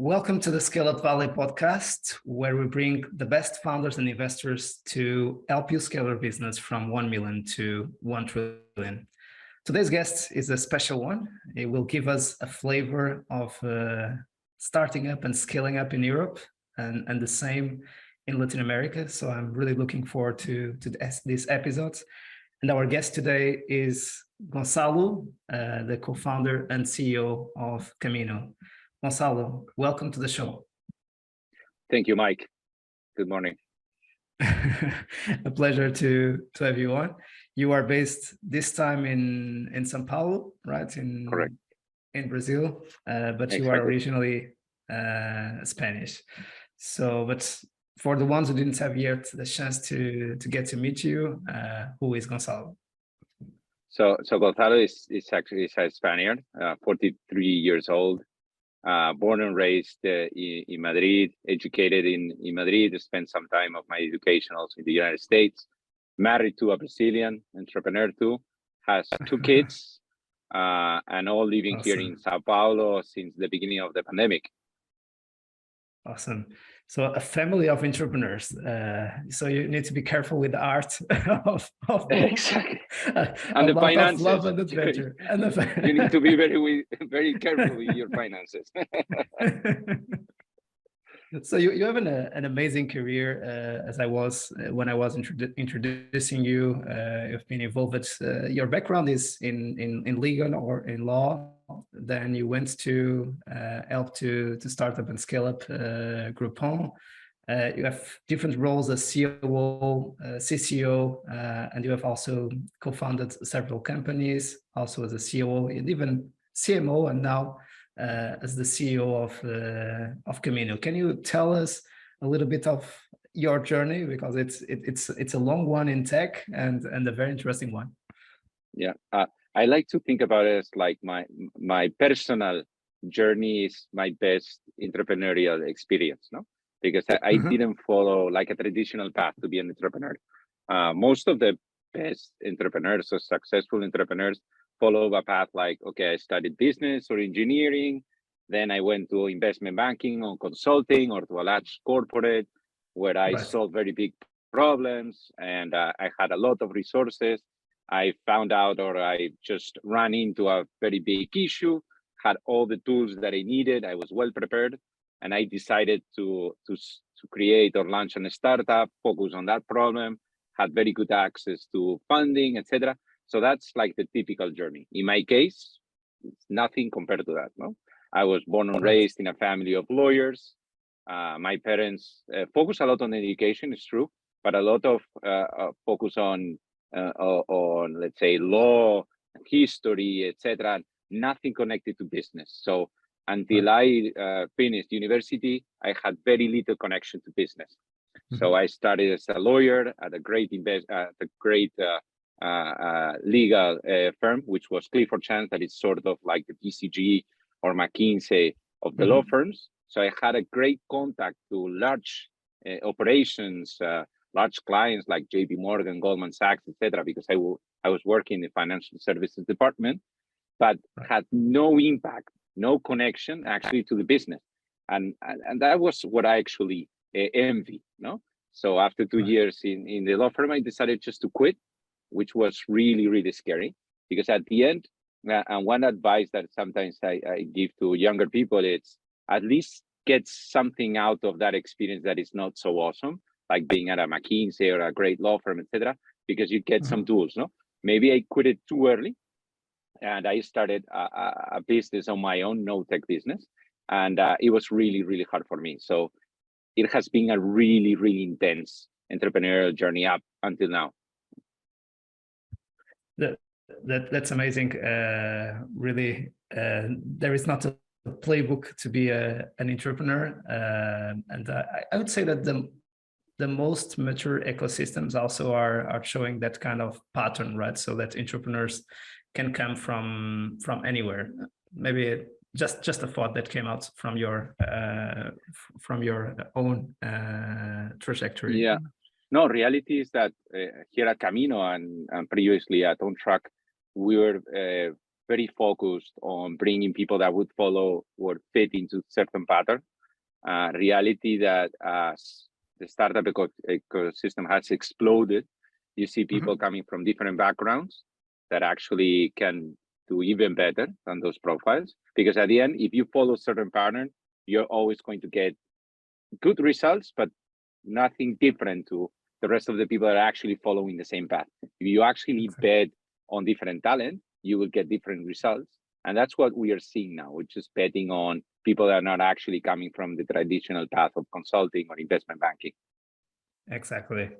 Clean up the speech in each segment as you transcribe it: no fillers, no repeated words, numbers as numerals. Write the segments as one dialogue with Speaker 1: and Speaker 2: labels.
Speaker 1: Welcome to the Scaleup Valley podcast, where we bring the best founders and investors to help you scale your business from 1 million to 1 trillion. Today's guest is a special one. It will give us a flavor of starting up and scaling up in Europe and the same in Latin America. So I'm really looking forward to this episode. And our guest today is Gonzalo, the co-founder and CEO of Kamino. Gonzalo, welcome to the show.
Speaker 2: Thank you, Mike. Good morning.
Speaker 1: A pleasure to have you on. You are based this time in São Paulo, right?
Speaker 2: Correct.
Speaker 1: In Brazil, but exactly. You are originally Spanish. So, but for the ones who didn't have yet the chance to get to meet you, who is Gonzalo?
Speaker 2: So Gonzalo is actually a Spaniard, 43 years old. Born and raised in Madrid, educated in Madrid, spent some time of my education also in the United States, married to a Brazilian entrepreneur too, has 2 kids, and all living here in Sao Paulo since the beginning of the pandemic.
Speaker 1: Awesome. So a family of entrepreneurs. So you need to be careful with the art of
Speaker 2: exactly. And the finances.
Speaker 1: Love and adventure.
Speaker 2: You need to be very careful with your finances.
Speaker 1: So you have an amazing career. As I was when I was introducing you, you've been involved. Your background is in legal or in law. Then you went to help to start up and scale up Groupon. You have different roles as COO, CCO, and you have also co-founded several companies, also as a COO and even CMO, and now as the CEO of Kamino. Can you tell us a little bit of your journey, because it's a long one in tech and a very interesting one?
Speaker 2: Yeah. I like to think about it as like my personal journey is my best entrepreneurial experience, no? Because I didn't follow like a traditional path to be an entrepreneur. Most of the best entrepreneurs or successful entrepreneurs follow a path like, okay, I studied business or engineering, then I went to investment banking or consulting or to a large corporate where I solved very big problems and I had a lot of resources. I found out, or I just ran into a very big issue, had all the tools that I needed. I was well prepared, and I decided to create or launch a startup, focus on that problem, had very good access to funding, etc. So that's like the typical journey. In my case, it's nothing compared to that. No, I was born and raised in a family of lawyers. My parents focus a lot on education, it's true, but a lot of focus on let's say law, history, etc. Nothing connected to business. So until I finished university, I had very little connection to business. So I started as a lawyer at a great legal firm, which was Clifford Chance, that is sort of like the BCG or McKinsey of the law firms. So I had a great contact to large operations, large clients like JP Morgan, Goldman Sachs, etc., because I was working in the financial services department, but had no impact, no connection actually to the business. And that was what I actually envy, no? So after 2 years in the law firm, I decided just to quit, which was really, really scary, because at the end, and one advice that sometimes I give to younger people, it's at least get something out of that experience that is not so awesome, like being at a McKinsey or a great law firm, etc., because you get some tools, no? Maybe I quit it too early, and I started a business on my own, no tech business, and it was really, really hard for me. So it has been a really, really intense entrepreneurial journey up until now.
Speaker 1: That's amazing. Really, there is not a playbook to be an entrepreneur, and I would say that the most mature ecosystems also are showing that kind of pattern, right? So that entrepreneurs can come from anywhere. Maybe just a thought that came out from your own trajectory.
Speaker 2: Yeah. No, reality is that here at Kamino and previously at OnTrack, we were very focused on bringing people that would follow or fit into certain pattern. reality that as the startup ecosystem has exploded, you see people coming from different backgrounds that actually can do even better than those profiles. Because at the end, if you follow certain pattern, you're always going to get good results, but nothing different to the rest of the people that are actually following the same path. If you actually bet on different talent, you will get different results. And that's what we are seeing now. We're just betting on people that are not actually coming from the traditional path of consulting or investment banking.
Speaker 1: Exactly.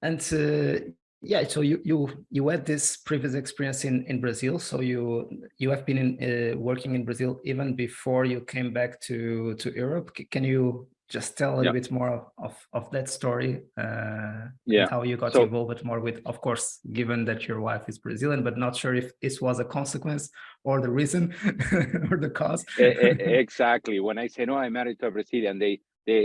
Speaker 1: And yeah, so you had this previous experience in Brazil. So you have been working in Brazil even before you came back to Europe. Can you just tell a little bit more of that story and how you got involved more with, of course, given that your wife is Brazilian, but not sure if this was a consequence or the reason or the cause.
Speaker 2: Exactly. When I say, no, I'm married to a Brazilian, they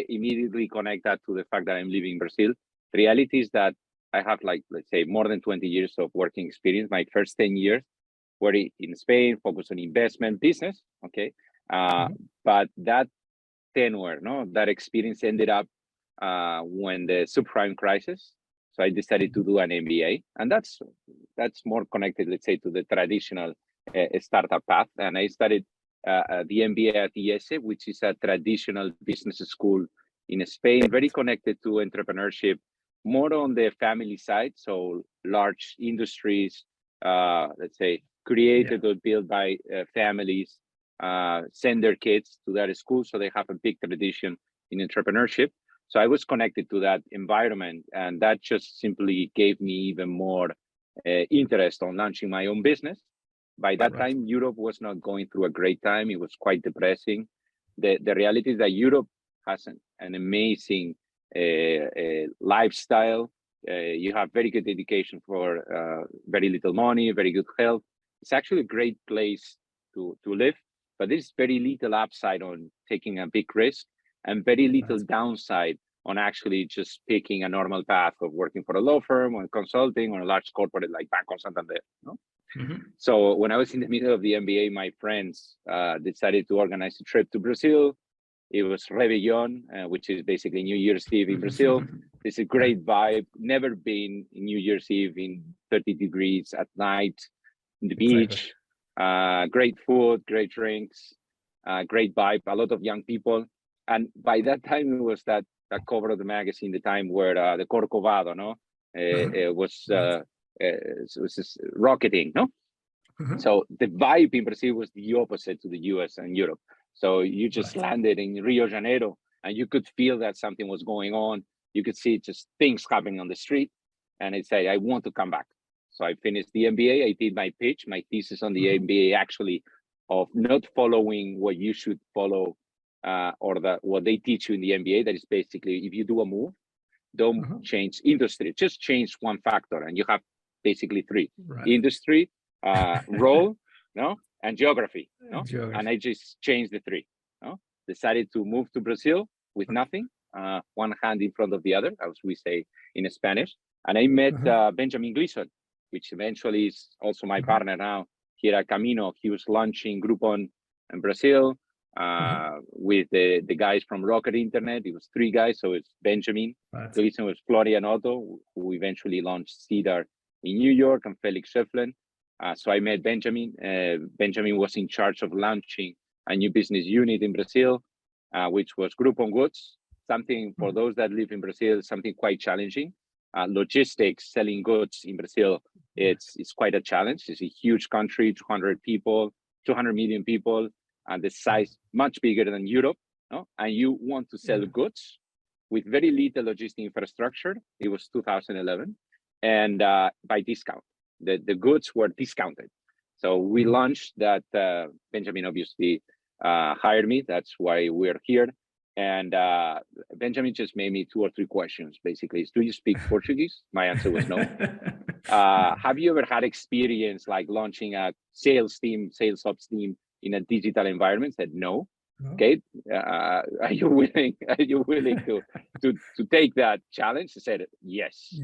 Speaker 2: immediately connect that to the fact that I'm living in Brazil. The reality is that I have, like, let's say, more than 20 years of working experience. My first 10 years were in Spain, focused on investment business, okay? But that tenure, that experience ended up when the subprime crisis. So I decided to do an MBA, and that's more connected, let's say, to the traditional startup path. And I studied the MBA at IESE, which is a traditional business school in Spain, very connected to entrepreneurship, more on the family side. So large industries, let's say, created or built by families, send their kids to that school. So they have a big tradition in entrepreneurship. So I was connected to that environment, and that just simply gave me even more interest on launching my own business. By that time, Europe was not going through a great time. It was quite depressing. The reality is that Europe has an amazing lifestyle. You have very good education for very little money, very good health. It's actually a great place to live, but there's very little upside on taking a big risk and very little downside on actually just picking a normal path of working for a law firm or consulting or a large corporate like Banco Santander. No? So when I was in the middle of the MBA, my friends decided to organize a trip to Brazil. It was Réveillon, which is basically New Year's Eve in Brazil. It's a great vibe. Never been in New Year's Eve in 30 degrees at night, in the beach. Great food, great drinks, great vibe, a lot of young people. And by that time, it was that cover of the magazine, the time where the Corcovado, was rocketing, no? So the vibe in Brazil was the opposite to the US and Europe. So you just landed in Rio de Janeiro and you could feel that something was going on. You could see just things happening on the street. And I said, I want to come back. So I finished the MBA. I did my pitch, my thesis on the MBA, actually, of not following what you should follow or what they teach you in the MBA. That is basically, if you do a move, don't change industry, just change one factor. And you have basically three: industry, role, and geography. And I just changed the three. Decided to move to Brazil with nothing, one hand in front of the other, as we say in Spanish. And I met Benjamin Gleason, which eventually is also my partner now here at Kamino. He was launching Groupon in Brazil with the guys from Rocket Internet. It was three guys, so it's Benjamin. Gleason was Florian Otto, who eventually launched Cedar in New York, and Felix Schefflen. So I met Benjamin. Benjamin was in charge of launching a new business unit in Brazil, which was Groupon Goods. Something for those that live in Brazil, something quite challenging. Logistics, selling goods in Brazil, it's quite a challenge. It's a huge country, 200 million people, and the size much bigger than Europe. And you want to sell goods with very little logistic infrastructure. It was 2011, and by discount. The goods were discounted. So we launched that. Benjamin obviously hired me. That's why we're here. And Benjamin just made me 2 or 3 questions. Basically, do you speak Portuguese? My answer was no. Have you ever had experience like launching a sales ops team in a digital environment? Said no. Okay, are you willing? Are you willing to take that challenge? I said yes.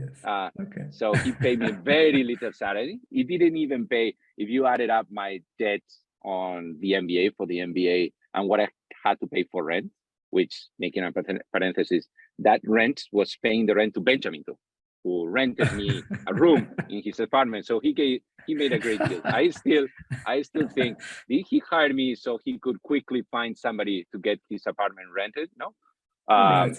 Speaker 2: So he paid me very little salary. He didn't even pay. If you added up my debt on the MBA for the MBA and what I had to pay for rent, which, making a parenthesis, that rent was paying the rent to Benjamin too, who rented me a room in his apartment. So he made a great deal. I still think, did he hire me so he could quickly find somebody to get his apartment rented? No.
Speaker 1: Right.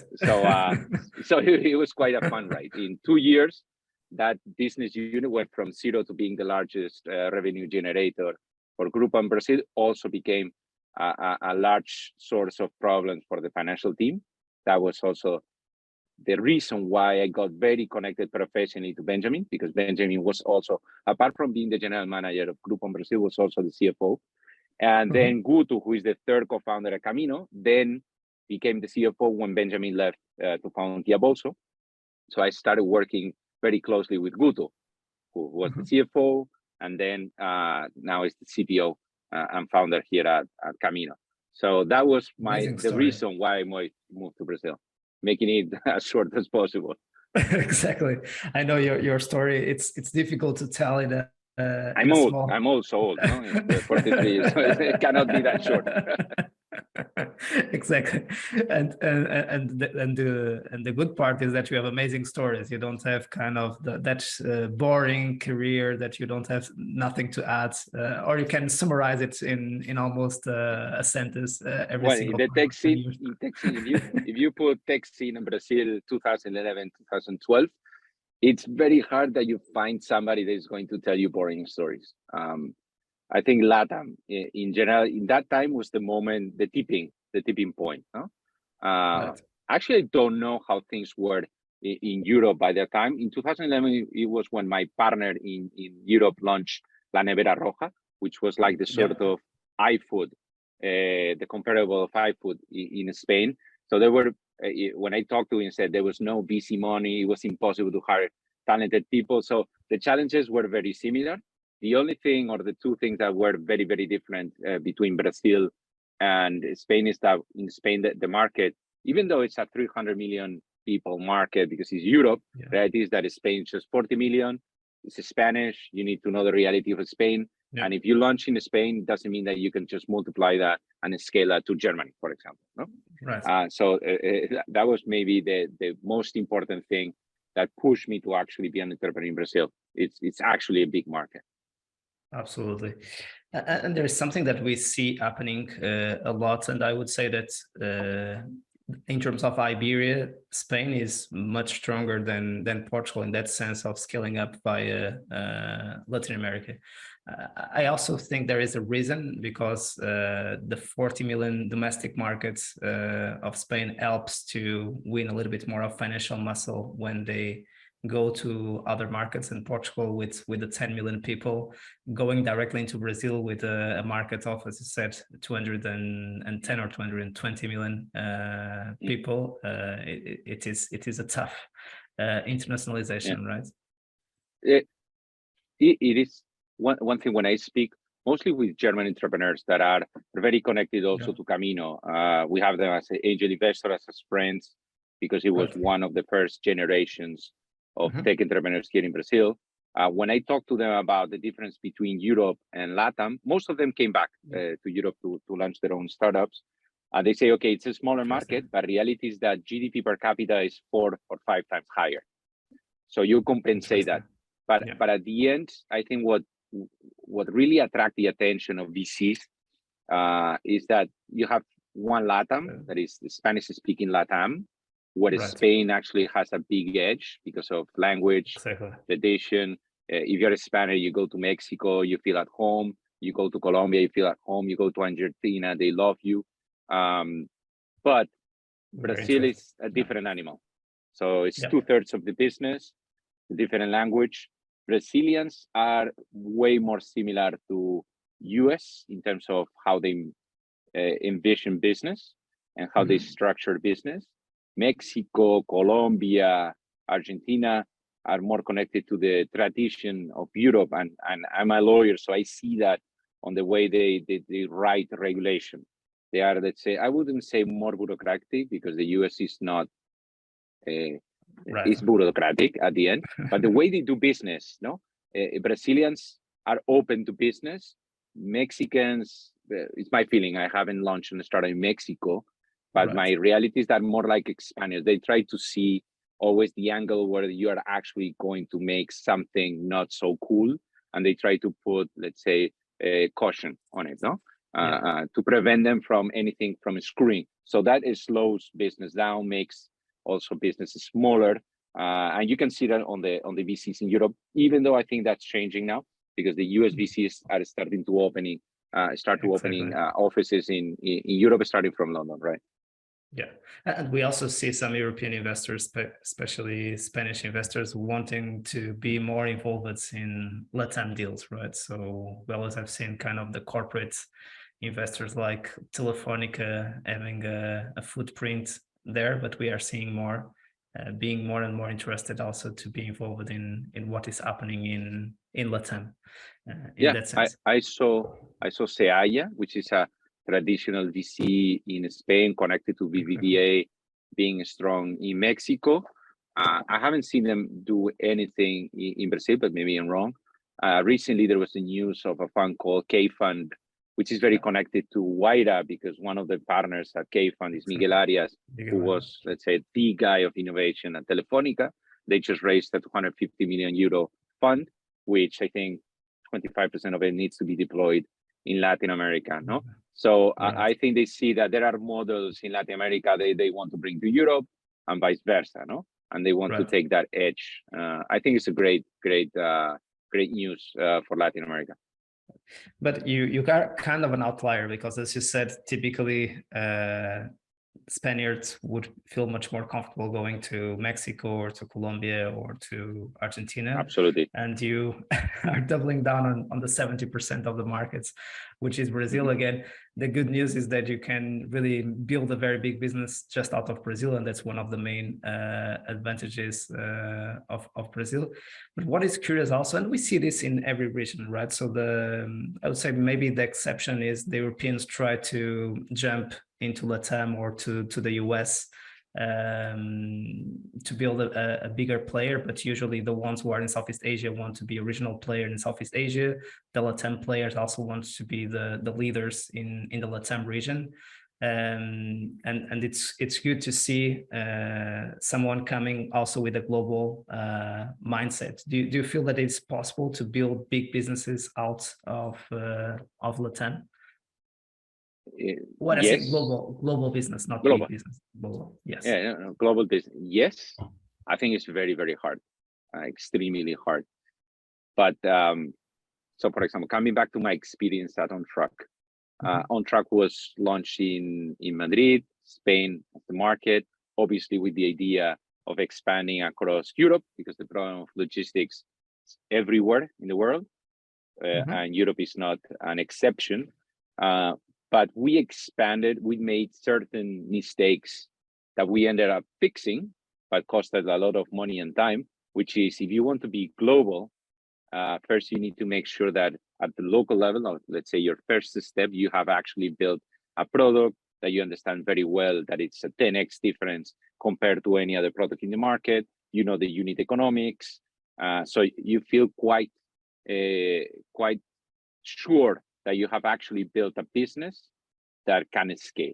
Speaker 2: So it was quite a fun ride. In 2 years, that business unit went from zero to being the largest revenue generator for Groupon Brazil. Also became a large source of problems for the financial team. That was also the reason why I got very connected professionally to Benjamin, because Benjamin was also, apart from being the general manager of Groupon Brazil, was also the CFO. And then Guto, who is the third co-founder at Kamino, then became the CFO when Benjamin left to found Tiabolso. So I started working very closely with Guto, who was the CFO, and then now is the CPO and founder here at Kamino. So that was the reason why I moved to Brazil, making it as short as possible.
Speaker 1: Exactly. I know your story. It's difficult to tell it.
Speaker 2: I'm old. I'm also old, no? 43, so it cannot be that short.
Speaker 1: Exactly. And the good part is that you have amazing stories. You don't have kind of that boring career that you don't have nothing to add, or you can summarize it in almost a sentence.
Speaker 2: The tech scene, if you put tech scene in Brazil 2011, 2012, it's very hard that you find somebody that is going to tell you boring stories. I think LATAM in general, in that time was the moment, the tipping point. No? Right. Actually, I don't know how things were in Europe by that time. In 2011, it was when my partner in Europe launched La Nevera Roja, which was like the sort of iFood, the comparable of iFood in Spain. So there were, when I talked to him, said there was no VC money, it was impossible to hire talented people. So the challenges were very similar. The only thing, or the two things that were very, very different between Brazil and Spain is that in Spain, the market, even though it's a 300 million people market because it's Europe, the reality is that Spain is just 40 million. It's Spanish. You need to know the reality of Spain. Yeah. And if you launch in Spain, it doesn't mean that you can just multiply that and scale that to Germany, for example. No? Right. So that was maybe the most important thing that pushed me to actually be an entrepreneur in Brazil. It's actually a big market.
Speaker 1: Absolutely. And there's something that we see happening a lot. And I would say that in terms of Iberia, Spain is much stronger than Portugal in that sense of scaling up via Latin America. I also think there is a reason because the 40 million domestic markets of Spain helps to win a little bit more of financial muscle when they go to other markets. In Portugal with the 10 million people, going directly into Brazil with a market of, as you said, 210 or 220 million people, it is a tough internationalization, right?
Speaker 2: It is one thing when I speak mostly with German entrepreneurs that are very connected also to Kamino. We have them as angel investors, as friends, because it was one of the first generations of tech entrepreneurs here in Brazil. When I talk to them about the difference between Europe and LATAM, most of them came back to Europe to launch their own startups. They say, okay, it's a smaller market, but reality is that GDP per capita is 4 or 5 times higher. So you compensate that. But at the end, I think what really attracts the attention of VCs is that you have one LATAM, that is the Spanish-speaking LATAM, where Spain actually has a big edge because of language, tradition. If you're a Spaniard, you go to Mexico, you feel at home. You go to Colombia, you feel at home. You go to Argentina, they love you. But Brazil is a different animal. So it's 2/3 of the business, a different language. Brazilians are way more similar to US in terms of how they envision business and how they structure business. Mexico, Colombia, Argentina are more connected to the tradition of Europe, and I'm a lawyer, so I see that on the way they write regulation. They are, let's say, I wouldn't say more bureaucratic because the US is not, it's bureaucratic at the end, but the way they do business, no? Brazilians are open to business. Mexicans, it's my feeling, I haven't launched and started in Mexico, But my reality is that more like expanders, they try to see always the angle where you are actually going to make something not so cool, and they try to put, let's say, a caution on it, no? To prevent them from anything from screwing. So that slows business down, makes also businesses smaller, and you can see that on the VCs in Europe. Even though I think that's changing now, because the US VCs are starting to opening offices in Europe, starting from London, right?
Speaker 1: Yeah, and we also see some European investors, especially Spanish investors, wanting to be more involved in LATAM deals, right? So we always have seen kind of the corporate investors like Telefonica having a footprint there, but we are seeing more, being more and more interested also to be involved in what is happening in LATAM. That sense.
Speaker 2: I saw Seaya, which is a traditional VC in Spain connected to BBVA, being strong in Mexico. I haven't seen them do anything in Brazil, but maybe I'm wrong. Recently, there was the news of a fund called K Fund, which is very connected to Wayra, because one of the partners at K Fund is Miguel Arias, who was, let's say, the guy of innovation at Telefonica. They just raised a 250 million euro fund, which I think 25% of it needs to be deployed in Latin America, no? So I think they see that there are models in Latin America they want to bring to Europe, and vice versa, no? And they want to take that edge. I think it's a great news for Latin America.
Speaker 1: But you got kind of an outlier, because as you said, typically Spaniards would feel much more comfortable going to Mexico or to Colombia or to Argentina.
Speaker 2: Absolutely.
Speaker 1: And you are doubling down on the 70% of the markets, which is Brazil again. The good news is that you can really build a very big business just out of Brazil, and that's one of the main advantages of Brazil. But what is curious also, and we see this in every region, right? So I would say maybe the exception is the Europeans try to jump into LATAM or to the US to build a bigger player, but usually the ones who are in Southeast Asia want to be a regional player in Southeast Asia. The LATAM players also want to be the leaders in the LATAM region. And it's good to see someone coming also with a global mindset. Do you feel that it's possible to build big businesses out of LATAM? What I say, global business, not global big business. Global, yes.
Speaker 2: Yeah, global business. Yes, I think it's very, very hard, extremely hard. But so, for example, coming back to my experience at On Track, On Track was launched in Madrid, Spain, as the market, obviously with the idea of expanding across Europe, because the problem of logistics is everywhere in the world, and Europe is not an exception. But we expanded, we made certain mistakes that we ended up fixing, but costed a lot of money and time, which is, if you want to be global, first you need to make sure that at the local level, or let's say your first step, you have actually built a product that you understand very well, that it's a 10x difference compared to any other product in the market. You know the unit economics, so you feel quite sure that you have actually built a business that can scale.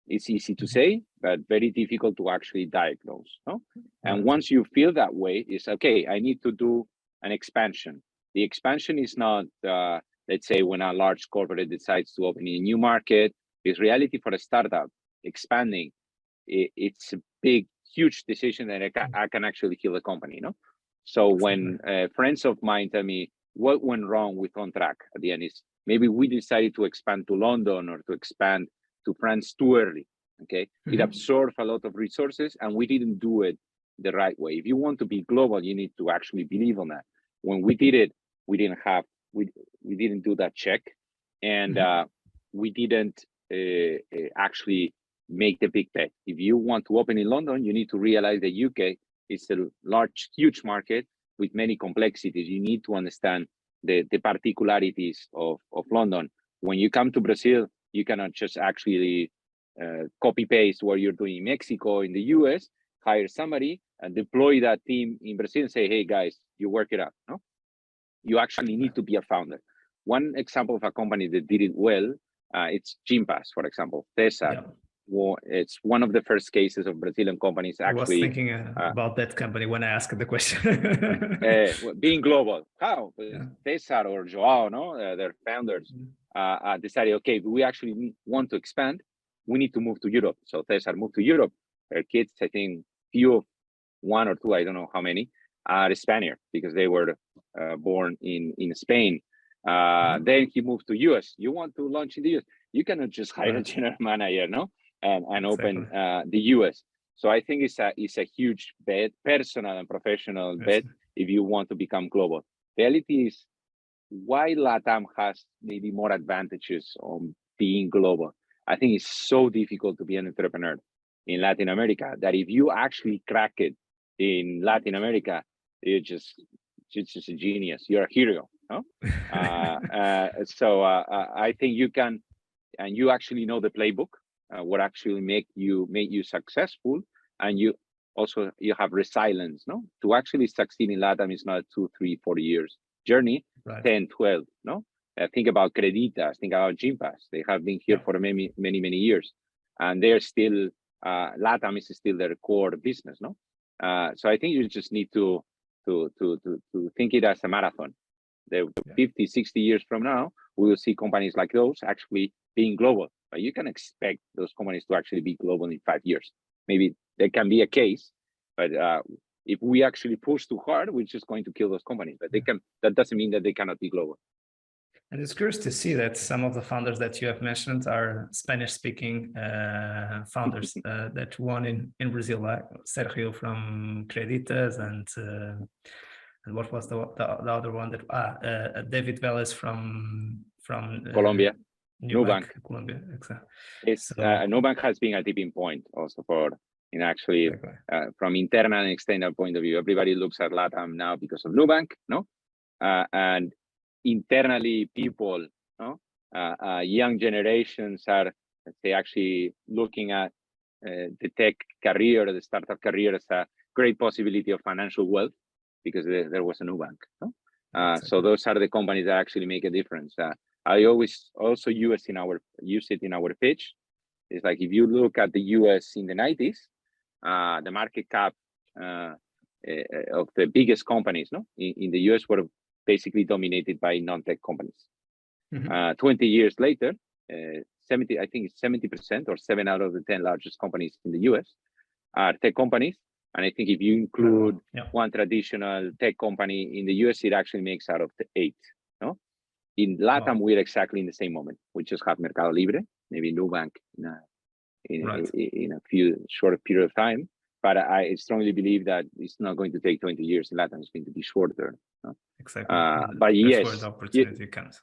Speaker 2: It's easy to say, but very difficult to actually diagnose. No? And once you feel that way, it's okay, I need to do an expansion. The expansion is not, let's say, when a large corporate decides to open a new market. It's reality for a startup. Expanding, it's a big, huge decision that I can actually kill a company. No? So when friends of mine tell me what went wrong with On Track at the end is, maybe we decided to expand to London or to expand to France too early, okay? It absorbed a lot of resources and we didn't do it the right way. If you want to be global, you need to actually believe on that. When we did it, we didn't do that check, and we didn't actually make the big bet. If you want to open in London, you need to realize that UK is a large, huge market with many complexities. You need to understand the particularities of London. When you come to Brazil, you cannot just actually copy paste what you're doing in Mexico, in the US, hire somebody and deploy that team in Brazil and say, hey guys, you work it out. No, you actually need to be a founder. One example of a company that did it well, it's Gympass, for example. Cesar, it's one of the first cases of Brazilian companies
Speaker 1: I was
Speaker 2: actually
Speaker 1: thinking about that company when I asked the question.
Speaker 2: being global. How
Speaker 1: Yeah.
Speaker 2: Cesar or Joao, their founders, decided, okay, we actually want to expand. We need to move to Europe. So Cesar moved to Europe. Their kids, I think, one or two, I don't know how many, are Spaniard because they were born in Spain. Then he moved to US. You want to launch in the US? You cannot just hire a general manager, and open the US. So I think it's a huge bet, personal and professional bet, if you want to become global. Reality is why LATAM has maybe more advantages on being global. I think it's so difficult to be an entrepreneur in Latin America that if you actually crack it in Latin America, you're just a genius. You're a hero. So I think you can, and you actually know the playbook, what actually make you successful, and you have resilience. To actually succeed in LATAM is not 2, 3, 4 years journey, 10, 12. Think about Creditas, think about Gympass. They have been here for many years, and they're still LATAM is still their core business. So I think you just need to think it as a marathon. 50, 60 years from now, we will see companies like those actually being global. But you can expect those companies to actually be global in 5 years. Maybe there can be a case, but if we actually push too hard, we're just going to kill those companies. But they can. That doesn't mean that they cannot be global.
Speaker 1: And it's curious to see that some of the founders that you have mentioned are Spanish-speaking founders. That one in Brazil, like Sergio from Creditas, and what was the other one that David Vélez from
Speaker 2: Colombia,
Speaker 1: Nubank, Colombia. Exactly.
Speaker 2: Nubank has been a tipping point also actually from internal and external point of view. Everybody looks at LATAM now because of Nubank, and internally people, young generations are, let's say, actually looking at the tech career, the startup career as a great possibility of financial wealth because there was a Nubank. So those are the companies that actually make a difference. I always also use it in our pitch. It's like if you look at the US in the 90s, the market cap of the biggest companies in the US were basically dominated by non-tech companies. 20 years later, 70% or 7 out of the 10 largest companies in the US are tech companies. And I think if you include one traditional tech company in the US, it actually makes out of the 8. In LATAM, we're exactly in the same moment. We just have Mercado Libre, maybe Nubank in a few short period of time. But I strongly believe that it's not going to take 20 years in LATAM. It's going to be shorter.
Speaker 1: Exactly.
Speaker 2: But yes,
Speaker 1: where the opportunity comes.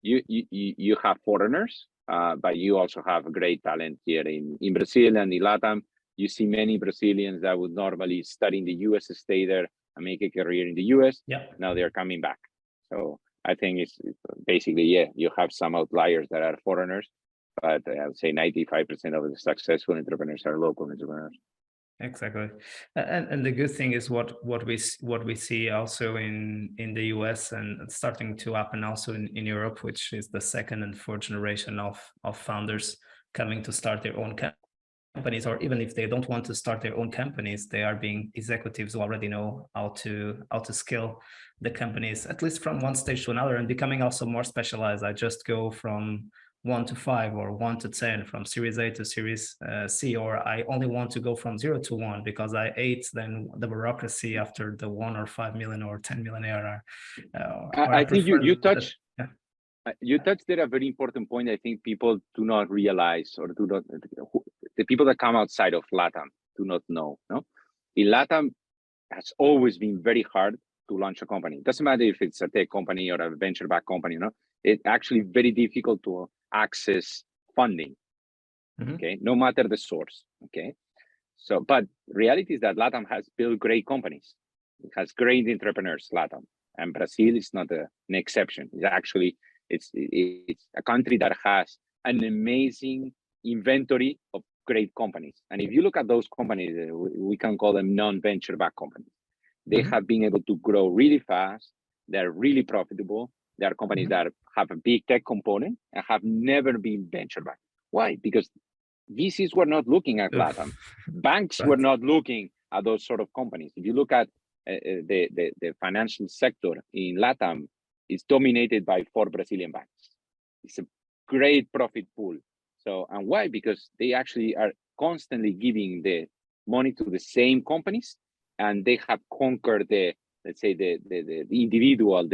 Speaker 2: You have foreigners, but you also have great talent here in Brazil and in LATAM. You see many Brazilians that would normally study in the US, stay there and make a career in the US. Now they're coming back. So I think it's basically, you have some outliers that are foreigners, but I would say 95% of the successful entrepreneurs are local entrepreneurs.
Speaker 1: Exactly, and the good thing is what we see also in the US and starting to happen also in Europe, which is the second and fourth generation of founders coming to start their own companies, or even if they don't want to start their own companies, they are being executives who already know how to scale the companies, at least from one stage to another, and becoming also more specialized. I just go from 1 to 5 or 1 to 10, from Series A to Series C, or I only want to go from 0 to 1 because I ate then the bureaucracy after the 1 or 5 million or 10 million ARR.
Speaker 2: I think you touched there a very important point. I think people do not realize, or the people that come outside of LATAM do not know. In LATAM, has always been very hard to launch a company. It doesn't matter if it's a tech company or a venture-backed company. It's actually very difficult to access funding. Okay, no matter the source. Okay, so but reality is that LATAM has built great companies. It has great entrepreneurs. LATAM, and Brazil is not an exception. It's actually it's a country that has an amazing inventory of great companies. And if you look at those companies, we can call them non-venture backed companies. They have been able to grow really fast. They're really profitable. They are companies that have a big tech component and have never been venture backed. Why? Because VCs were not looking at
Speaker 1: Oof.
Speaker 2: LATAM. Banks
Speaker 1: Right.
Speaker 2: were not looking at those sort of companies. If you look at the financial sector in LATAM, it's dominated by 4 Brazilian banks. It's a great profit pool. So, and why? Because they actually are constantly giving the money to the same companies, and they have conquered the, let's say, the individual,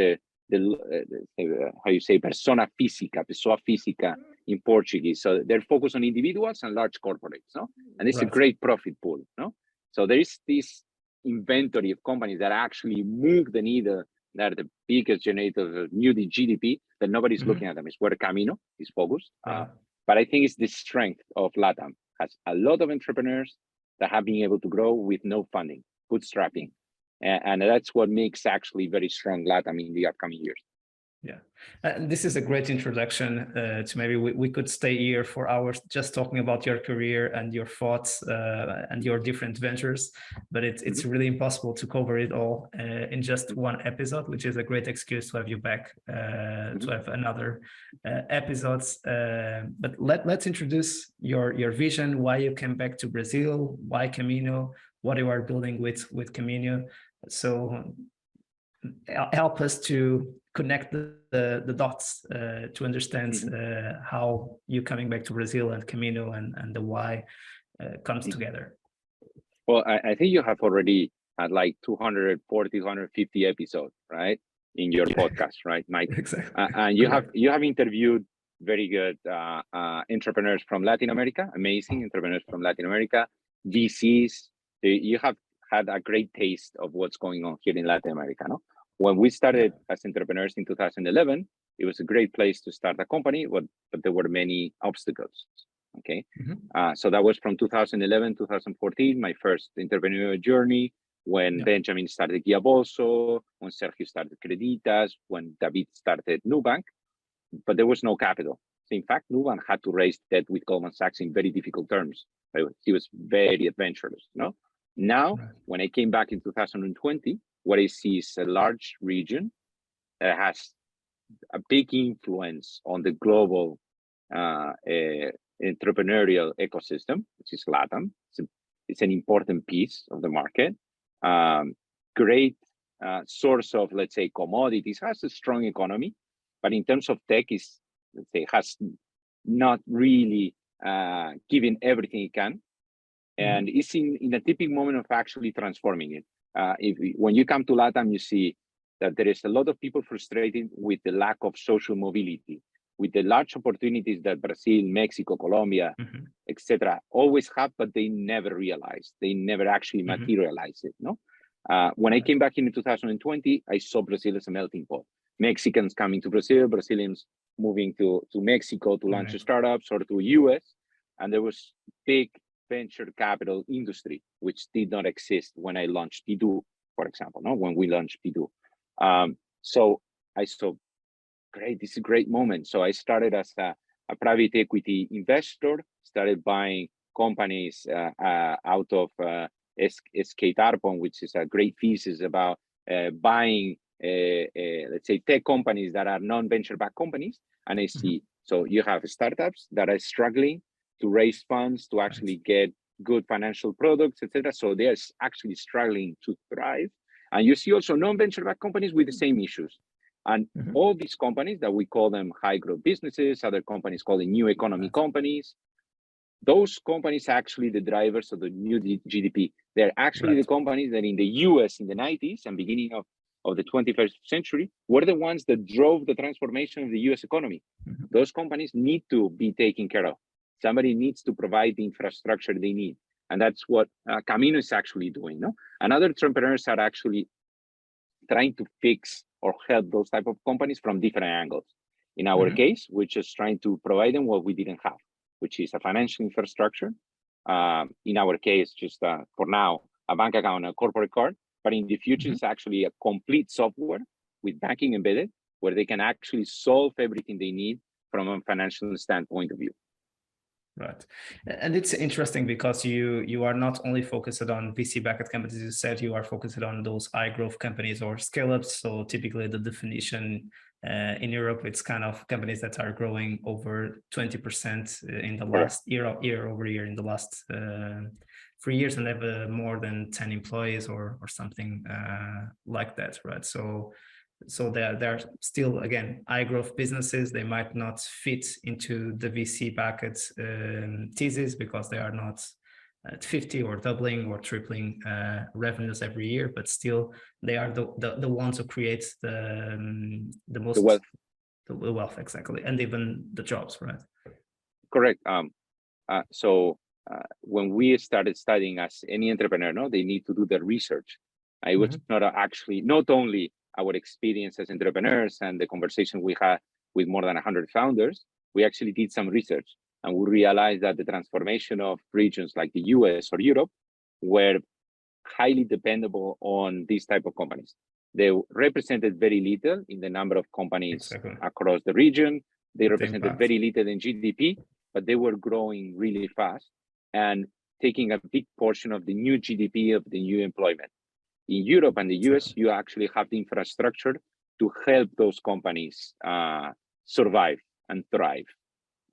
Speaker 2: how you say, persona física in Portuguese. So they're focused on individuals and large corporates, no? And it's a great profit pool, no? So there is this inventory of companies that actually move the needle, that are the biggest generators of new GDP, that nobody's looking at them. It's where Kamino is focused. But I think it's the strength of LATAM. Has a lot of entrepreneurs that have been able to grow with no funding, bootstrapping. And that's what makes actually very strong LATAM in the upcoming years.
Speaker 1: Yeah, and this is a great introduction to maybe we could stay here for hours just talking about your career and your thoughts and your different ventures, but it's really impossible to cover it all in just one episode, which is a great excuse to have you back to have another episodes. But let's introduce your vision, why you came back to Brazil, why Kamino, what you are building with Kamino. So help us to connect the dots to understand how you coming back to Brazil and Kamino and the why comes together.
Speaker 2: Well, I think you have already had like 240, 250 episodes, right, in your podcast, right, Mike?
Speaker 1: Exactly.
Speaker 2: And you have interviewed very good entrepreneurs from Latin America, amazing entrepreneurs from Latin America, VCs. You have had a great taste of what's going on here in Latin America, no? When we started as entrepreneurs in 2011, it was a great place to start a company, but there were many obstacles, okay? So that was from 2011, 2014, my first entrepreneurial journey, when Benjamin started Guiaboso, when Sergio started Creditas, when David started Nubank, but there was no capital. So in fact, Nubank had to raise debt with Goldman Sachs in very difficult terms. He was very adventurous, no? Now, when I came back in 2020, what I see is a large region that has a big influence on the global entrepreneurial ecosystem, which is LATAM. It's an important piece of the market. Great source of, let's say, commodities, has a strong economy, but in terms of tech, has not really given everything it can. And it's in a tipping moment of actually transforming it. When you come to LATAM, you see that there is a lot of people frustrated with the lack of social mobility, with the large opportunities that Brazil, Mexico, Colombia, etc., always have, but they never realize. They never actually materialize it. No. When I came back in 2020, I saw Brazil as a melting pot. Mexicans coming to Brazil, Brazilians moving to Mexico to launch startups or to US, and there was big venture capital industry, which did not exist when I launched Pidu, for example, no? When we launched Pidu. So I saw, great, this is a great moment. So I started as a private equity investor, started buying companies out of Scaleup, which is a great thesis about buying, let's say, tech companies that are non-venture backed companies. And I see, so you have startups that are struggling to raise funds, to actually get good financial products, etc. So they're actually struggling to thrive. And you see also non-venture backed companies with the same issues. And all these companies that we call them high growth businesses, other companies call them new economy companies, those companies are actually the drivers of the new GDP. They're actually the companies that in the US in the 90s and beginning of the 21st century were the ones that drove the transformation of the US economy. Those companies need to be taken care of. Somebody needs to provide the infrastructure they need. And that's what Kamino is actually doing. No? And other entrepreneurs are actually trying to fix or help those type of companies from different angles. In our case, we're just trying to provide them what we didn't have, which is a financial infrastructure. In our case, just for now, a bank account, a corporate card. But in the future, it's actually a complete software with banking embedded, where they can actually solve everything they need from a financial standpoint of view.
Speaker 1: Right. And it's interesting because you are not only focused on VC-backed companies, you said you are focused on those high growth companies or scale-ups. So typically the definition In Europe, it's kind of companies that are growing over 20% in the last year over year in the last 3 years, and have more than 10 employees or something like that, right? So they're still, again, high growth businesses. They might not fit into the VC bucket thesis because they are not at 50 or doubling or tripling revenues every year, but still they are the ones who create the most the wealth, exactly, and even the jobs, right?
Speaker 2: Correct. When we started studying, as any entrepreneur, no, they need to do the research. I was not only our experience as entrepreneurs and the conversation we had with more than 100 founders, we actually did some research, and we realized that the transformation of regions like the US or Europe were highly dependable on these type of companies. They represented very little in the number of companies across the region. They represented very little in GDP, but they were growing really fast and taking a big portion of the new GDP of the new employment. In Europe and the US, you actually have the infrastructure to help those companies survive and thrive.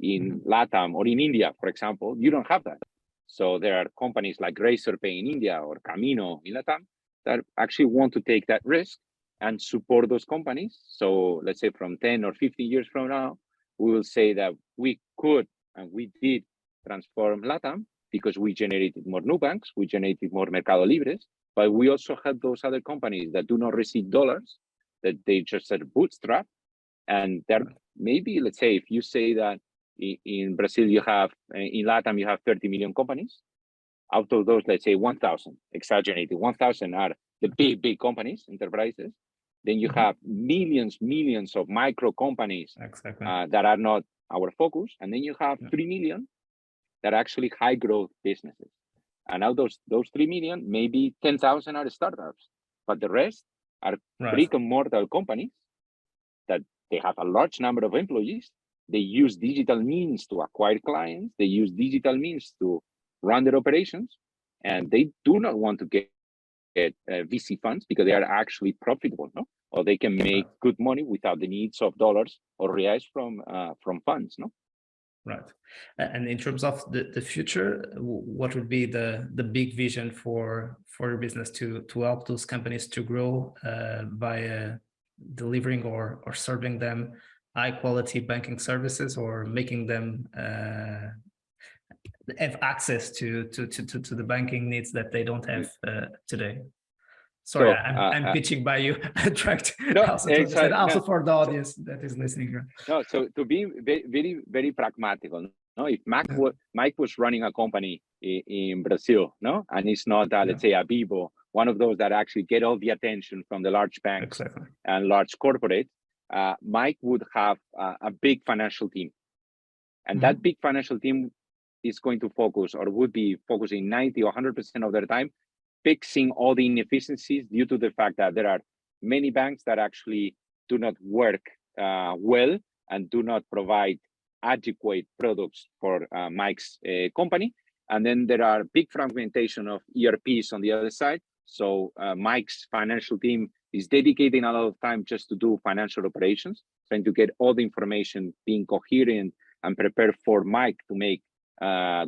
Speaker 2: In LATAM or in India, for example, you don't have that. So there are companies like Razorpay in India or Kamino in LATAM that actually want to take that risk and support those companies. So let's say from 10 or 15 years from now, we will say that we could and we did transform LATAM because we generated more Nubanks, we generated more Mercado Libres, but we also had those other companies that do not receive dollars, that they just are bootstrap. And there, maybe, let's say, if you say that in Brazil, you have, in LATAM, you have 30 million companies. Out of those, let's say 1,000, exaggerated, 1,000 are the big companies, enterprises. Then you have millions of micro companies that are not our focus. And then you have 3 million that are actually high growth businesses. And out of those 3 million, maybe 10,000 are startups, but the rest are brick and mortar companies that they have a large number of employees. They use digital means to acquire clients. They use digital means to run their operations, and they do not want to get VC funds because they are actually profitable, no? Or they can make good money without the needs of dollars or reais from funds, no?
Speaker 1: Right. And in terms of the future, what would be the big vision for your business to help those companies to grow by delivering or serving them high quality banking services, or making them have access to the banking needs that they don't have today? Sorry, so, I'm pitching by you. I tried to also for the audience that is listening.
Speaker 2: No, so to be very, very pragmatic, no, if Mike was running a company in Brazil, no, and it's not, let's say, a Vivo, one of those that actually get all the attention from the large banks and large corporates, Mike would have a big financial team, and that big financial team is going to focus, or would be focusing 90 or 100% of their time fixing all the inefficiencies due to the fact that there are many banks that actually do not work well and do not provide adequate products for Mike's company. And then there are big fragmentation of ERPs on the other side. So Mike's financial team is dedicating a lot of time just to do financial operations, trying to get all the information being coherent and prepared for Mike to make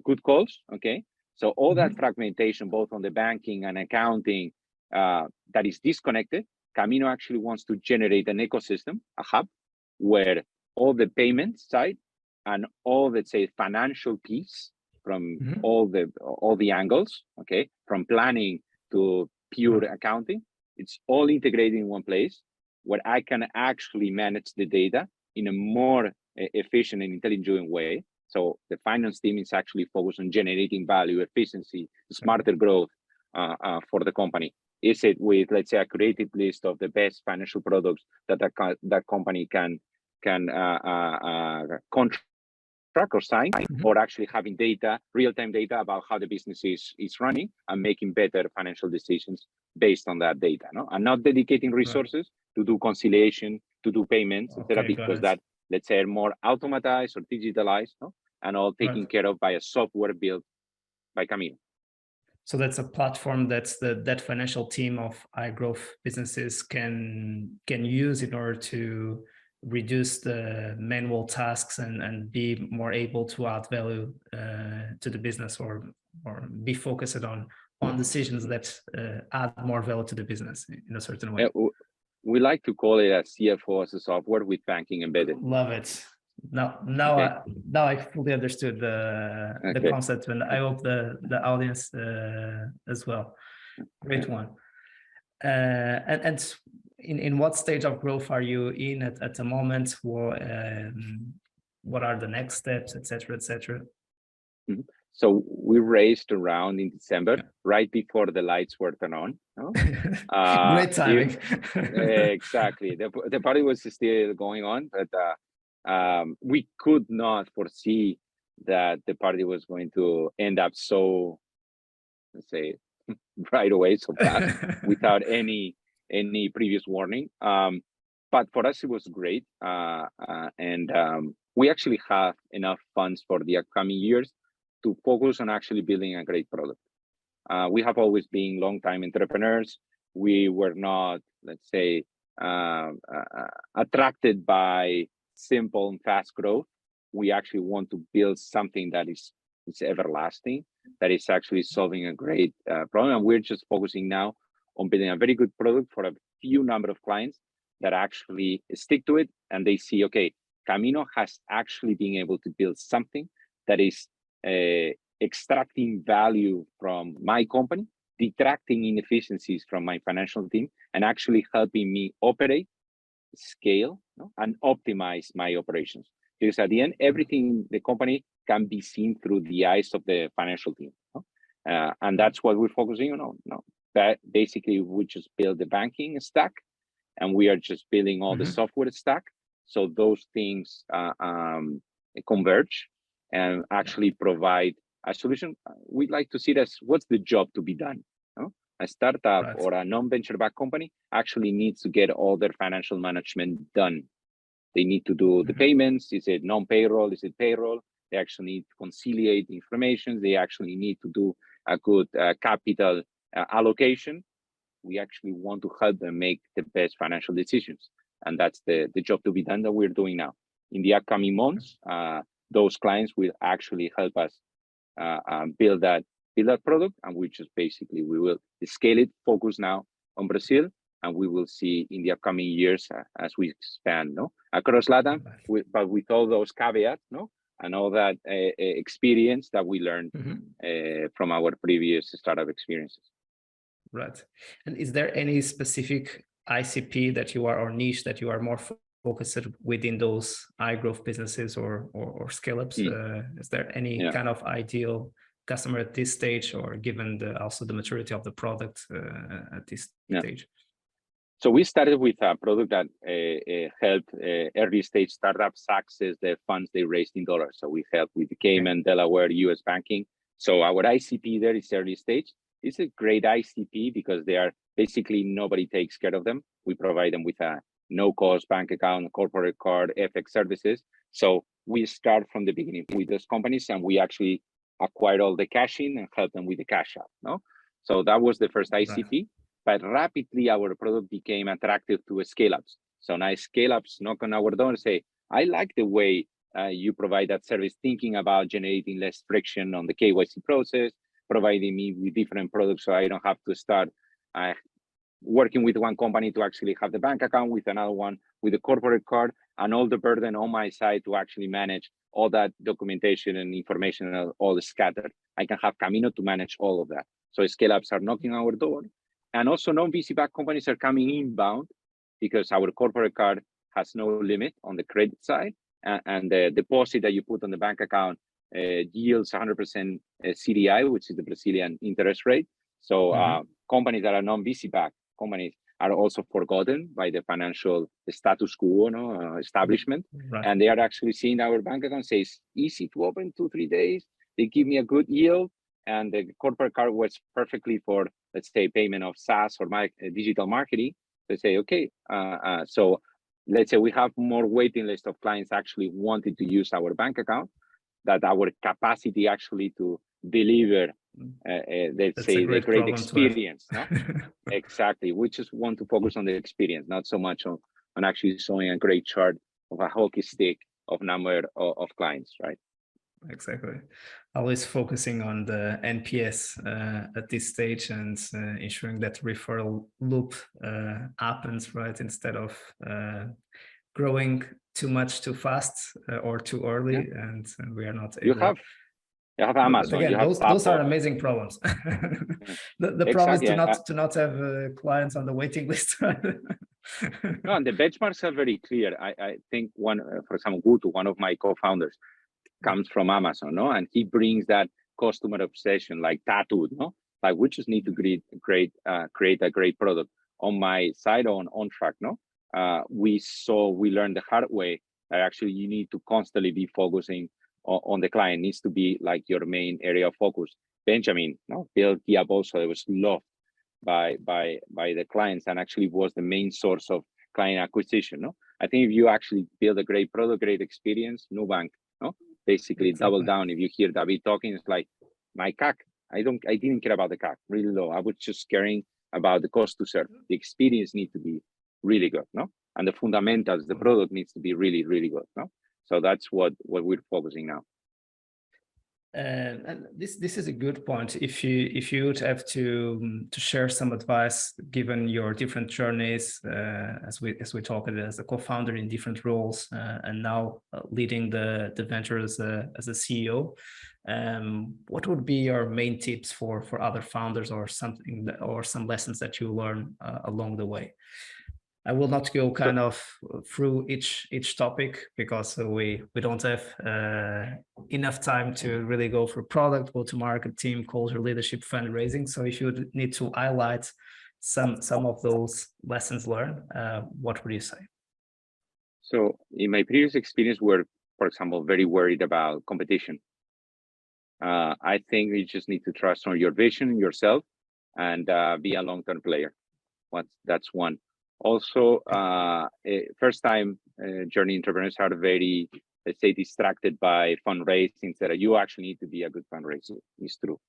Speaker 2: good calls, okay? So all that fragmentation, both on the banking and accounting, that is disconnected, Kamino actually wants to generate an ecosystem, a hub, where all the payment side and all, let's say, financial piece from all the angles, okay, from planning to pure accounting, it's all integrated in one place where I can actually manage the data in a more efficient and intelligent way. So the finance team is actually focused on generating value, efficiency, smarter growth for the company. Is it with, let's say, a creative list of the best financial products that that company can contract or sign, or actually having data, real-time data about how the business is running and making better financial decisions based on that data, no? And not dedicating resources to do conciliation, to do payments, etc., because that, let's say, are more automatized or digitalized, no? And all taken care of by a software built by Kamino.
Speaker 1: So that's a platform that financial team of high growth businesses can use in order to reduce the manual tasks and be more able to add value to the business, or be focused on decisions that add more value to the business in a certain way.
Speaker 2: We like to call it a CFO as a software with banking embedded.
Speaker 1: Love it. Now I fully understood the concept, and I hope the audience as well. Great one. And in what stage of growth are you in at the moment? What are the next steps, etc., etc.?
Speaker 2: Mm-hmm. So we raised around in December, right before the lights were turned on. No?
Speaker 1: Great timing.
Speaker 2: Exactly. The party was still going on, but we could not foresee that the party was going to end up so, let's say, right away, so fast, without any previous warning. But for us, it was great. And we actually have enough funds for the upcoming years to focus on actually building a great product. We have always been long-time entrepreneurs. We were not, let's say, attracted by simple and fast growth. We actually want to build something that is everlasting, that is actually solving a great problem. And we're just focusing now on building a very good product for a few number of clients that actually stick to it, and they see, okay, Kamino has actually been able to build something that is extracting value from my company, detracting inefficiencies from my financial team, and actually helping me operate, scale, and optimize my operations. Because at the end, everything in the company can be seen through the eyes of the financial team. And that's what we're focusing on. That basically we just build the banking stack, and we are just building all the software stack. So those things converge and actually provide a solution. We'd like to see it as what's the job to be done. A startup or a non-venture backed company actually needs to get all their financial management done. They need to do the payments. Is it non-payroll? Is it payroll? They actually need to conciliate information. They actually need to do a good capital allocation. We actually want to help them make the best financial decisions. And that's the job to be done that we're doing now. In the upcoming months, those clients will actually help us build that product, and we will scale it, focus now on Brazil, and we will see in the upcoming years as we expand across LATAM, but with all those caveats, and all that experience that we learned from our previous startup experiences.
Speaker 1: Right. And is there any specific ICP that you are, or niche that you are more focused within those high growth businesses or scale-ups? Is there any kind of ideal customer at this stage, or given also the maturity of the product at this stage?
Speaker 2: So we started with a product that helped early stage startups access the funds they raised in dollars. So we help with Cayman, Delaware, US banking. So our ICP there is early stage. It's a great ICP because they are basically nobody takes care of them. We provide them with a no-cost bank account, corporate card, FX services. So we start from the beginning with those companies, and we actually acquire all the cash in and help them with the cash out. So that was the first ICP. But rapidly, our product became attractive to scale-ups. So now scale-ups knock on our door and say, I like the way you provide that service, thinking about generating less friction on the KYC process, providing me with different products so I don't have to start working with one company to actually have the bank account, with another one with a corporate card, and all the burden on my side to actually manage all that documentation and information and all scattered. I can have Kamino to manage all of that. So scale-ups are knocking on our door. And also non-VC-backed companies are coming inbound because our corporate card has no limit on the credit side, and the deposit that you put on the bank account yields 100% CDI, which is the Brazilian interest rate. So companies that are non-VC-backed companies are also forgotten by the financial status quo establishment. And they are actually seeing our bank account says easy to open, 2-3 days. They give me a good yield. And the corporate card works perfectly for, let's say, payment of SaaS or digital marketing. They say, okay, so let's say we have more waiting list of clients actually wanting to use our bank account, that our capacity actually to deliver, let's say, the great experience. Exactly. We just want to focus on the experience, not so much on actually showing a great chart of a hockey stick of number of clients, right?
Speaker 1: Exactly. Always focusing on the NPS at this stage and ensuring that referral loop happens, right? Instead of growing too much too fast or too early, and we are not able.
Speaker 2: You have Amazon.
Speaker 1: But again,
Speaker 2: you have
Speaker 1: those are amazing problems. The problem is to not have clients on the waiting list.
Speaker 2: No, and the benchmarks are very clear. I think one, for example, Guto, one of my co-founders, comes from Amazon, no, and he brings that customer obsession, like tattooed, no, like we just need to create a great product. On my side, on track, no, we learned the hard way that actually you need to constantly be focusing on the client. It needs to be like your main area of focus. Benjamin, no, built Diaboso. It was loved by the clients and actually was the main source of client acquisition. No, I think if you actually build a great product, great experience, Nubank, no, basically double down. If you hear David talking, it's like my CAC. I didn't care about the CAC, really low. I was just caring about the cost to serve. The experience needs to be really good, no, and the fundamentals, the product needs to be really, really good, no. So that's what we're focusing now.
Speaker 1: And this is a good point. If you would have to share some advice, given your different journeys, as we talked as a co-founder in different roles, and now leading the venture as a CEO, what would be your main tips for other founders, or something or some lessons that you learn along the way? I will not go kind of through each topic, because we don't have enough time to really go through product, go-to-market, team, culture, leadership, fundraising. So if you would need to highlight some of those lessons learned, what would you say?
Speaker 2: So in my previous experience, we're, for example, very worried about competition. I think you just need to trust on your vision, yourself, and be a long-term player. That's one. Also, first-time journey entrepreneurs are very, let's say, distracted by fundraising. That you actually need to be a good fundraiser. It's true,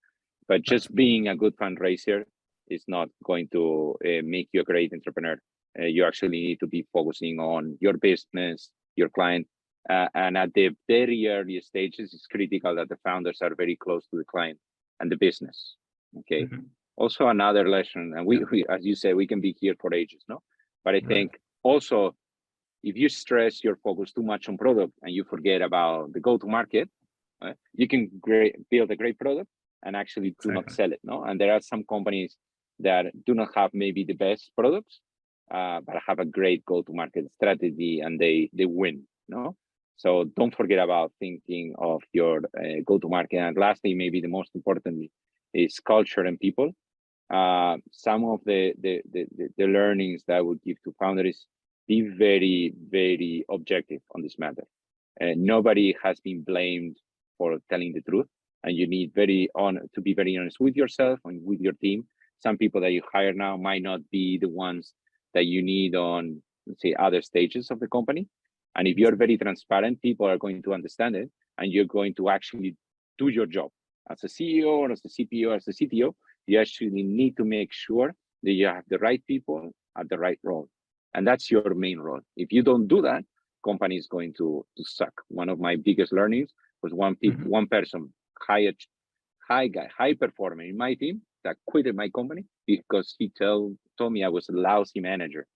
Speaker 2: but just being a good fundraiser is not going to make you a great entrepreneur. You actually need to be focusing on your business, your client, and at the very early stages, it's critical that the founders are very close to the client and the business. Okay. Mm-hmm. Also, another lesson, and we, as you say, we can be here for ages, no? But I think also, if you stress your focus too much on product and you forget about the go-to-market, you can build a great product and actually do not sell it, no? And there are some companies that do not have maybe the best products, but have a great go-to-market strategy, and they win, no? So don't forget about thinking of your go-to-market. And lastly, maybe the most importantly, is culture and people. Some of the learnings that I would give to founders: be very, very objective on this matter. Nobody has been blamed for telling the truth, and you need to be very honest with yourself and with your team. Some people that you hire now might not be the ones that you need on, let's say, other stages of the company. And if you're very transparent, people are going to understand it, and you're going to actually do your job as a CEO or as a CPO or as a CTO. You actually need to make sure that you have the right people at the right role. And that's your main role. If you don't do that, company is going to suck. One of my biggest learnings was one person, high performer in my team, that quitted my company because he told me I was a lousy manager.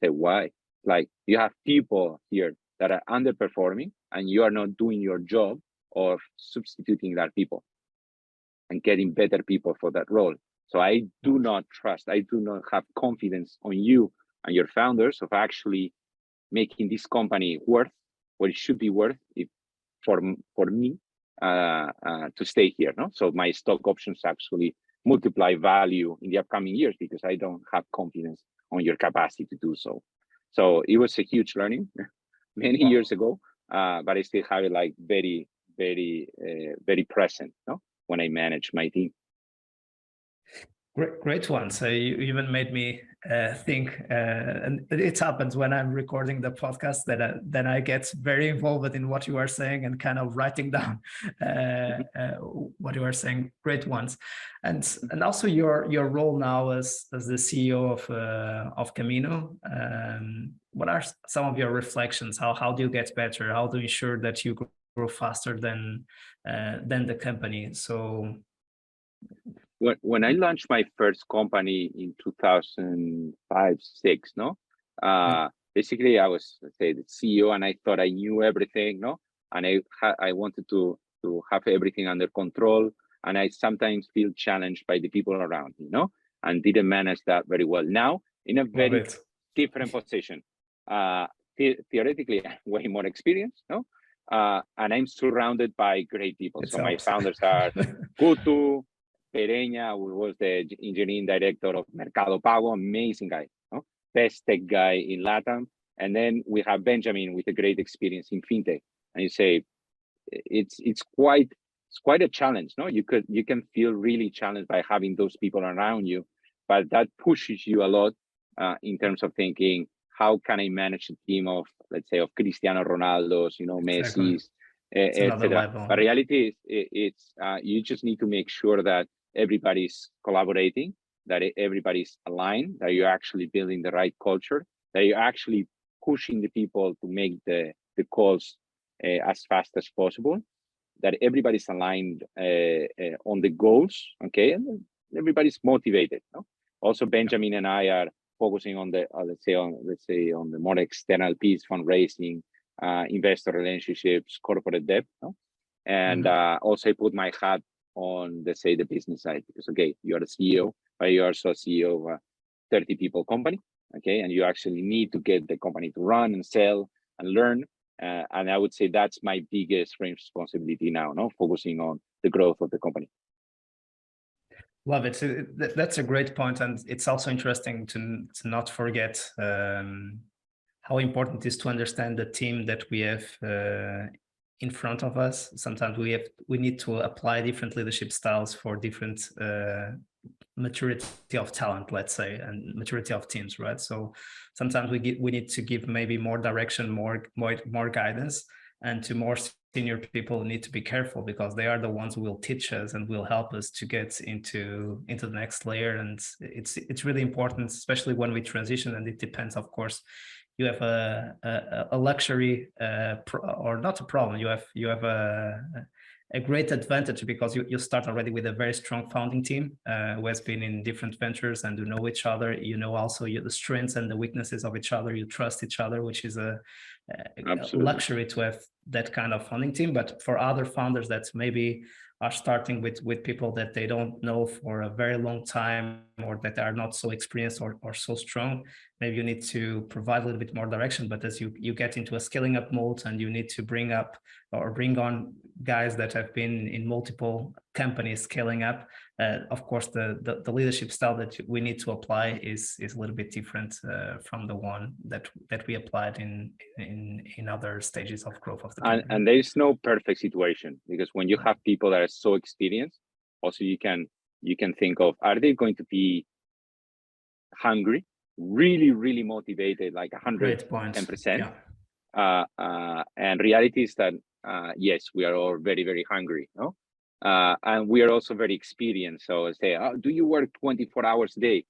Speaker 2: I said, why? Like, you have people here that are underperforming, and you are not doing your job of substituting that people and getting better people for that role. So I do not have confidence on you and your founders of actually making this company worth what it should be worth for me to stay here. No, so my stock options actually multiply value in the upcoming years because I don't have confidence on your capacity to do so. So it was a huge learning many years ago, but I still have it like very, very, very present. No, when I manage my team.
Speaker 1: Great one. So you even made me think, and it happens when I'm recording the podcast that then I get very involved in what you are saying and kind of writing down what you are saying. Great ones, and also your role now as the CEO of Kamino. What are some of your reflections? How do you get better? How do you ensure that you grow faster than the company? So.
Speaker 2: When I launched my first company in 2005, six, no, basically I was, let's say, the CEO, and I thought I knew everything, no, and I wanted to have everything under control, and I sometimes feel challenged by the people around me, no, and didn't manage that very well. Now, in a very different position, theoretically, way more experience, no, and I'm surrounded by great people. So my founders are Kutu, Pereña, who was the engineering director of Mercado Pago, amazing guy, no? Best tech guy in LATAM. And then we have Benjamin with a great experience in fintech. And you say it's quite a challenge, no? You can feel really challenged by having those people around you, but that pushes you a lot in terms of thinking, how can I manage a team of, let's say, of Cristiano Ronaldo's, Messi's, etc. But reality is, it's you just need to make sure that everybody's collaborating, that everybody's aligned, that you're actually building the right culture, that you're actually pushing the people to make the calls as fast as possible, that everybody's aligned on the goals, okay, and everybody's motivated. No? Also, Benjamin and I are focusing on the let's say on the more external piece, fundraising, investor relationships, corporate debt, no? And also I put my hat on, let's say, the business side, because okay, you are a CEO, but you're also a CEO of a 30 people company, okay, and you actually need to get the company to run and sell and learn. And I would say that's my biggest responsibility now, no, focusing on the growth of the company.
Speaker 1: Love it. So that's a great point, and it's also interesting to not forget how important it is to understand the team that we have in front of us. Sometimes we need to apply different leadership styles for different maturity of talent, let's say, and maturity of teams, right? So sometimes we need to give maybe more direction, more guidance, and to more senior people need to be careful, because they are the ones who will teach us and will help us to get into the next layer. And it's really important, especially when we transition, and it depends, of course. You have a luxury or not a problem. You have a great advantage, because you start already with a very strong founding team who has been in different ventures and who know each other. You know also the strengths and the weaknesses of each other. You trust each other, which is a luxury to have that kind of founding team. But for other founders that maybe are starting with people that they don't know for a very long time, or that are not so experienced or so strong, maybe you need to provide a little bit more direction. But as you get into a scaling up mode, and you need to bring up or bring on guys that have been in multiple companies scaling up, of course the leadership style that we need to apply is a little bit different from the one that we applied in other stages of growth of the company.
Speaker 2: And there is no perfect situation, because when you have people that are so experienced, also you can think of, are they going to be hungry, really motivated, like 110%? And reality is that yes, we are all very hungry, no? And we are also very experienced. So say, do you work 24 hours a day?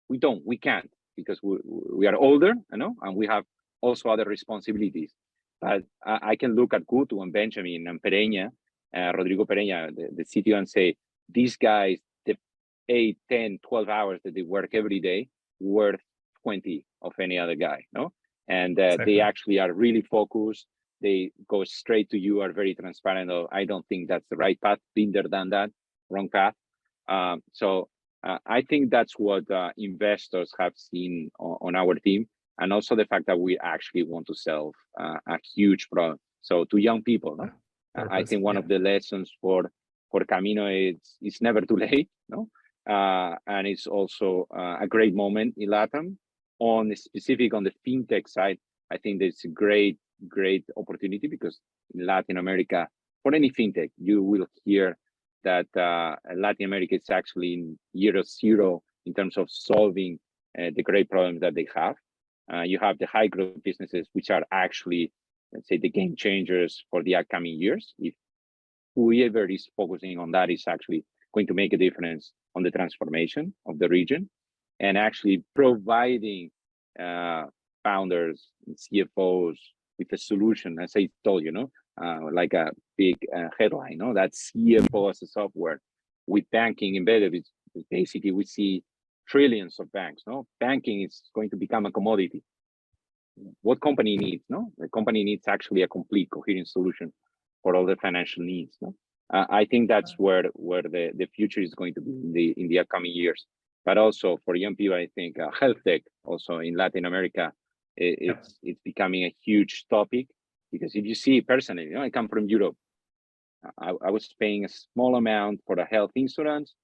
Speaker 2: We can't, because we are older, and we have also other responsibilities. But I can look at Kutu and Benjamin and Pereña, Rodrigo Pereña, the CTO, and say, these guys, the 8, 10, 12 hours that they work every day, worth 20 of any other guy, no? And they actually are really focused. They go straight to you, are very transparent. I don't think that's the right path. Been there, done that, wrong path. So I think that's what investors have seen on our team, and also the fact that we actually want to solve a huge problem. So to young people, no? I think one of the lessons for Kamino is it's never too late, no? And it's also a great moment in LATAM. On the fintech side, I think there's a great opportunity, because in Latin America, for any fintech, you will hear that Latin America is actually in year zero in terms of solving the great problems that they have. You have the high growth businesses, which are actually, let's say, the game changers for the upcoming years. If whoever is focusing on that is actually going to make a difference on the transformation of the region, and actually providing founders and CFOs with a solution, as I told you, like a big headline, that CFO as a software with banking embedded. It's basically, we see trillions of banks. Banking is going to become a commodity. What company needs? The company needs actually a complete, coherent solution for all the financial needs. I think that's where the future is going to be in the upcoming years. But also for young people, I think health tech also in Latin America, it's becoming a huge topic, because if you see personally, I come from Europe. I was paying a small amount for a health insurance,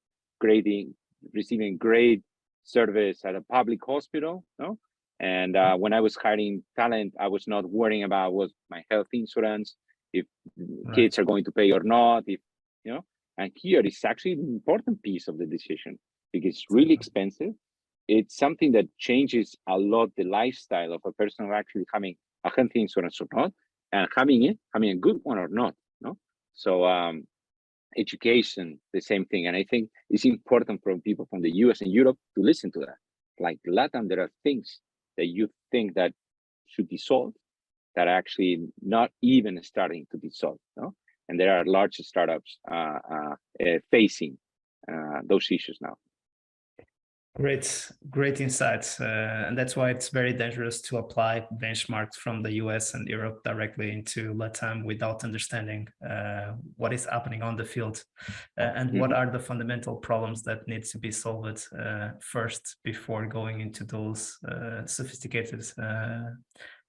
Speaker 2: receiving great service at a public hospital. And when I was hiring talent, I was not worrying about was my health insurance, if kids are going to pay or not, and here it's actually an important piece of the decision, because it's really expensive. It's something that changes a lot the lifestyle of a person actually having a health insurance or not, and having a good one or not. So education, the same thing. And I think it's important for people from the US and Europe to listen to that. Like LATAM, there are things that you think that should be solved that are actually not even starting to be solved. And there are large startups facing those issues now.
Speaker 1: Great insights. And that's why it's very dangerous to apply benchmarks from the US and Europe directly into LATAM without understanding what is happening on the field and what are the fundamental problems that need to be solved first before going into those sophisticated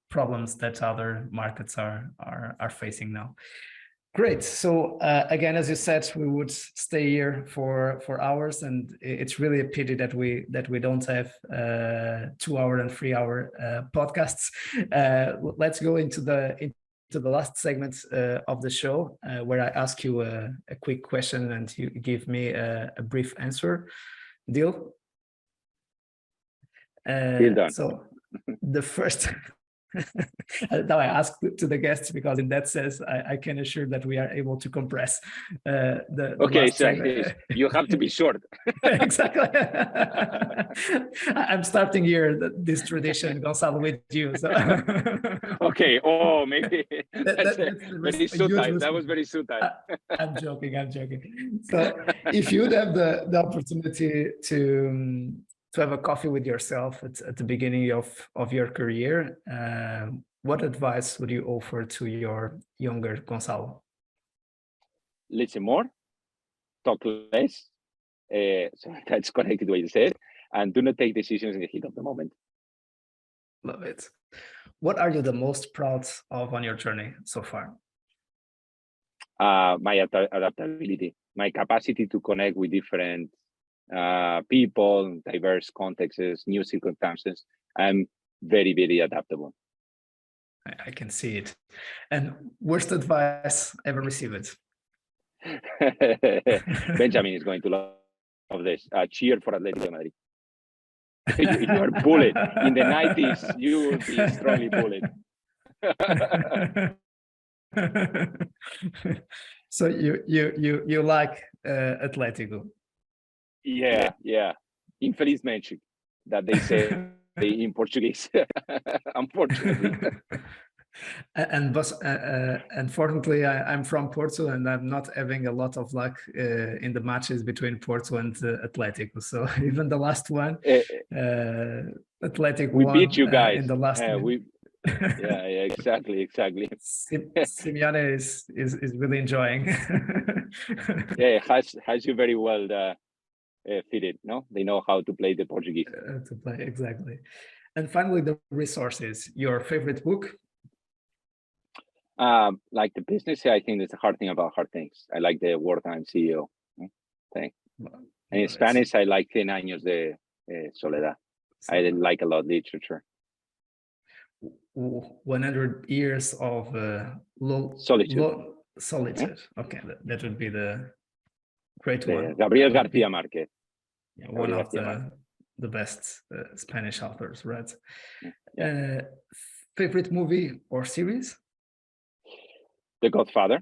Speaker 1: problems that other markets are facing now. Great. So again, as you said, we would stay here for hours, and it's really a pity that we don't have 2 hour and 3 hour podcasts. Let's go into the last segment of the show, where I ask you a quick question and you give me a brief answer. Deal?
Speaker 2: Deal done.
Speaker 1: So the first. Now I ask to the guests, because in that sense I can assure that we are able to compress the
Speaker 2: okay, so you have to be short.
Speaker 1: Exactly. I'm starting here this tradition, Gonzalo, with you. So.
Speaker 2: Okay. Oh, maybe that was very suitable.
Speaker 1: I'm joking. So if you'd have the opportunity to have a coffee with yourself at the beginning of your career, what advice would you offer to your younger Gonzalo?
Speaker 2: Listen more, talk less. So that's connected to what you said, and do not take decisions in the heat of the moment.
Speaker 1: Love it. What are you the most proud of on your journey so far?
Speaker 2: My adaptability, my capacity to connect with different people, diverse contexts, new circumstances. I'm very, very adaptable.
Speaker 1: I can see it. And worst advice ever received?
Speaker 2: Benjamin is going to love this. Cheer for Atletico Madrid. You are bullied. In the 90s, you would be strongly bullied.
Speaker 1: So you like Atletico?
Speaker 2: Yeah. Infelizmente, that they say in Portuguese, unfortunately.
Speaker 1: And unfortunately, I'm from Porto, and I'm not having a lot of luck in the matches between Porto and Atletico. So even the last one, Atletico won.
Speaker 2: We beat you guys
Speaker 1: in the last.
Speaker 2: Yeah, exactly.
Speaker 1: Simeone is really enjoying.
Speaker 2: Yeah, has you very well fitted. No, they know how to play the Portuguese.
Speaker 1: To play, exactly. And finally, the resources. Your favorite book?
Speaker 2: Like the business, I think that's the hard thing about hard things. I like the Wartime CEO thing. And in Spanish, I like 100 años de soledad. I like a lot of literature.
Speaker 1: 100 years of
Speaker 2: solitude.
Speaker 1: Solitude. Okay, that would be the Great one.
Speaker 2: Gabriel Garcia Marquez.
Speaker 1: Yeah, one of the best Spanish authors, right? Yeah. Favorite movie or series?
Speaker 2: The Godfather.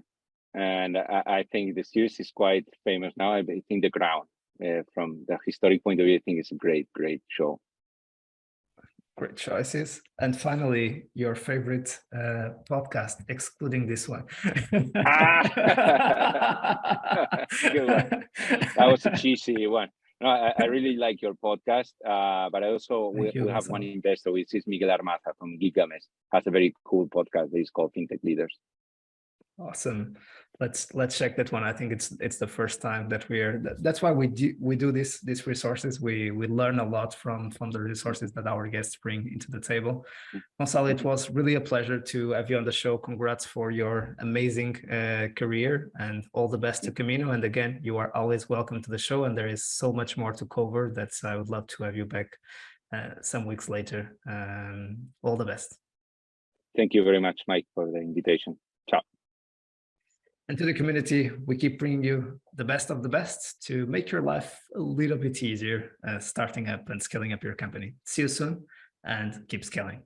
Speaker 2: And I think the series is quite famous now. I think The Crown, from the historic point of view, I think it's a great, great show.
Speaker 1: Great choices. And finally, your favorite podcast, excluding this one.
Speaker 2: Good one. That was a cheesy one. No, I really like your podcast, but I also we have one investor, which is Miguel Armaza from Gigames, has a very cool podcast that is called Fintech Leaders.
Speaker 1: Awesome. Let's check that one. I think it's the first time that that's why we do these resources. We learn a lot from the resources that our guests bring into the table. Gonzalo, it was really a pleasure to have you on the show. Congrats for your amazing career and all the best to Kamino. And again, you are always welcome to the show, and there is so much more to cover that I would love to have you back some weeks later. All the best.
Speaker 2: Thank you very much, Mike, for the invitation. Ciao.
Speaker 1: And to the community, we keep bringing you the best of the best to make your life a little bit easier starting up and scaling up your company. See you soon and keep scaling.